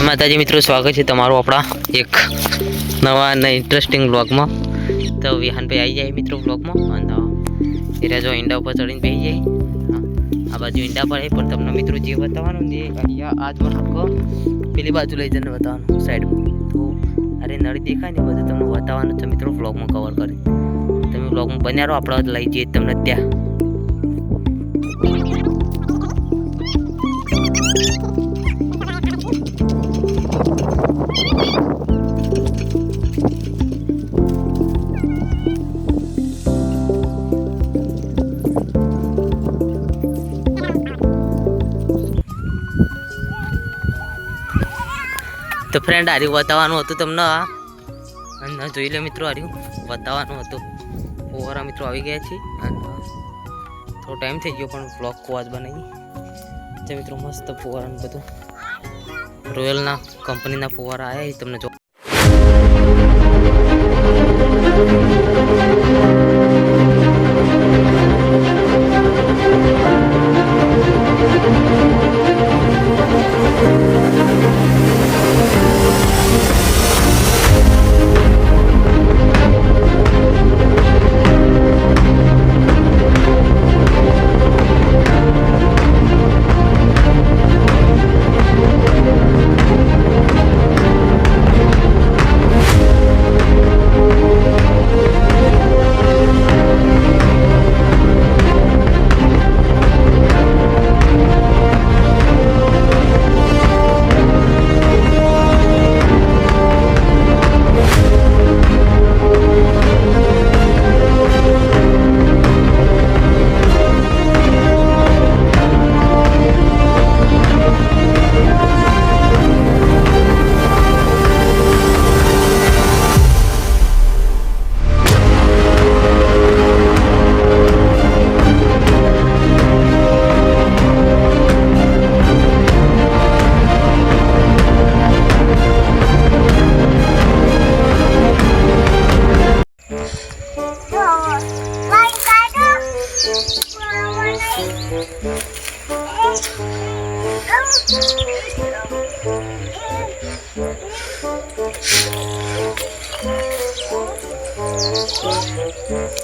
माताजी मित्रों स्वागत है तमारो अपना एक नवा ने इंटरेस्टिंग व्लॉग में। तो विहान पे आई जाए मित्रों व्लॉग में अने जो ईंडा पर चढ़ी बेही जाए। आ बाजू ईंडा पर है पर तमने मित्रों जे बतावानुं ने अहींया आज मतलब पेली बाजू लई जने बतावानुं साइड में। तो अरे नळी देखाय ने बधुं तमने बतावानुं छे मित्रों व्लॉग में कवर करी। तमे व्लॉग में बन्या रहो आपणे लई जईए तमने त्या। तो फ्रेंड आ बतावानुं हतुं तमने आ जोई लो मित्रों आ बतावानुं हतुं। फुवारा मित्रों आवी गया छे अने थोड़ो टाइम थई गयो पण व्लॉग को आज बनावी तो मित्रों मस्त फुवारा बधुं रॉयल ना कंपनी ना फुवारा आया ए तमने जो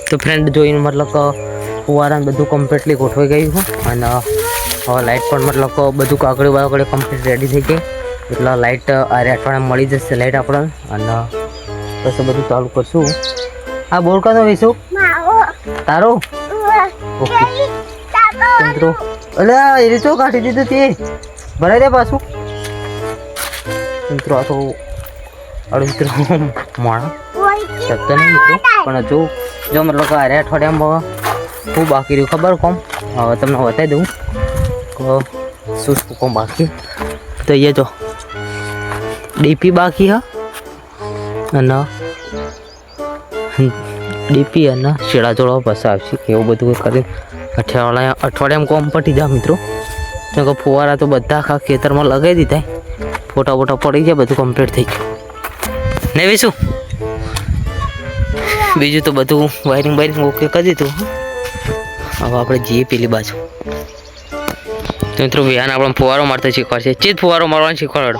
तो फ्रेंड जो मतलब फुवारा बधु कम्प्लीटली गोठवाई गई है अने हवे लाइट पर मतलब बधु कागड़ी वागड़ी कम्प्लीट रेडी थी गई एटले लाइट आरे अठवाडिया मळी जशे लाइट आपणे अने बस बधु चालू करशुं। आ बोल कानो वेसु तारो ओके मित्रों अले ए रीतो काढी दीधुं ते भराई दे पाछुं मित्रों। आ तो अरे मित्रों माणा શકતો નહીં મિત્રો પણ હજુ જો મતલબ કે આરે અઠવાડિયામાં શું બાકી રહ્યું ખબર કોમ હવે તમને બતાવી દઉં શું શું કોમ બાકી તો એ જો ડીપી બાકી હા અને ડીપી અને શેડા જોડવા પાસે આવશે એવું બધું કરી અઠવાડિયામાં કોમ પટી જાય મિત્રો। કેમ કે ફુવારા તો બધા આખા ખેતરમાં લગાવી દીધા ફોટા બોટા પડી ગયા બધું કમ્પ્લીટ થઈ ગયું નહીં વેસું बीजू तो बधु वायरिंग वायरिंग ओके कर दीधुं। हवे आपणे जीए पेली बाजू तो मित्रों विहान आपणे फुवारो मारता शीखवाडशे। चीज फुवारो मारवानो शीखवाडो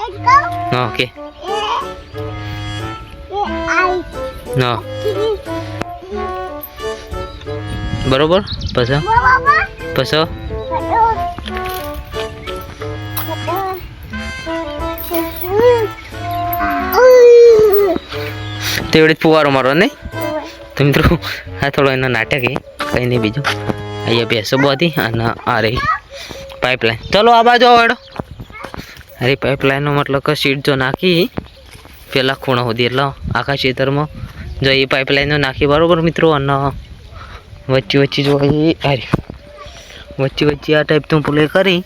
हां ओके हां बरोबर पछा पछा तेवढे फुवारो मारवा नहीं तो मित्रों आ थोड़ा एना नाटक है कहीं नहीं बीजू अँ भैंसो बधी अने आ रही पाइपलाइन। चलो आ बाजू आवड़ो अरे पाइपलाइन मतलब कि शीट जो नाखी पेला खूणा सुधी एटले आखा खेतर में जो ये पाइपलाइन नाखी बराबर मित्रों अने वच्चे वच्चे जो अरे वच्चे वच्चे आ टाइप तो प्ले करी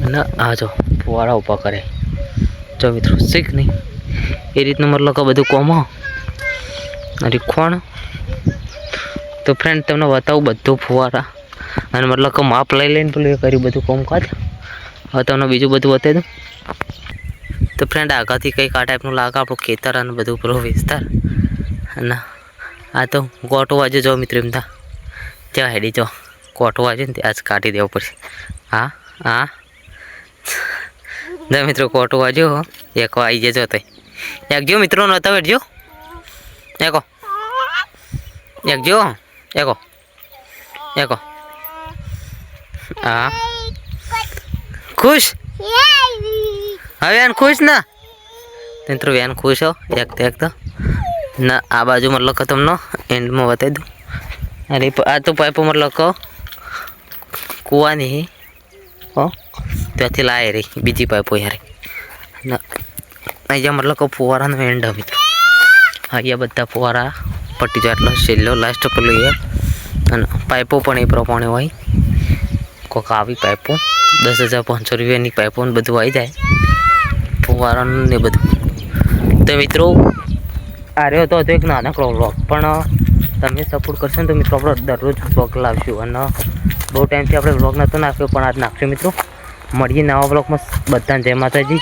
अने आ जो फुवारा ऊपर करे जो मित्रों सीख नहीं ए रीतना मतलब कि बधुं कोम अरे खोण। तो फ्रेंड तमने बताऊँ बधुं फुवारा अने मतलब कि माप लई लईने पेलुं कर्युं बधुं कामकाज हवे तमने बीजुं बधुं बतावी दऊं। तो फ्रेंड आगाथी कंईक आ टाइपनुं लागे आपणुं खेतर अने बधुं पेलो विस्तार अने आ तो गोटो वाजे जो मित्र एम था त्या हेडी जो कोटो वाजे ने आज काटी देवो पड़शे। हाँ हाँ જો મિત્રો કોટો વાજો એકો આવી જજો તો એક જો મિત્રો નતા બેઠજો એકો એક જો એકો એકો હા ખુશ હવે એન ખુશ ના મિત્રો વેન ખુશ હો એક તો ના આ બાજુ મતલબ કે તમને એન્ડમાં બતાવી દઉં અરે આ તો પાઇપો મતલબ કહો કૂવાની હો ત્યાંથી લાવે રહી બીજી પાઇપો યાર ના અહીંયા મતલબ કે ફુવારાનો એન્ડ મિત્રો અહીંયા બધા ફુવારા પટ્ટી જાય એટલો છેલ્લો લાસ્ટ પર લઈએ અને પાઇપો પણ એ પ્રમાણે હોય કોઈક આવી પાઇપો 10,500 રૂપિયાની પાઇપો ને બધું આવી જાય ફુવારાનું ને બધું તો મિત્રો આ રહ્યો તો એક નાનકડો વ્લોગ પણ તમે સપોર્ટ કરશો ને તો મિત્રો આપણે દરરોજ વ્લોગ લાવશું અને બહુ ટાઈમથી આપણે વ્લોગ નહોતો નાખ્યો પણ આજ નાખશું મિત્રો મળીએ નવા વ્લોગમાં બધાને જય માતાજી.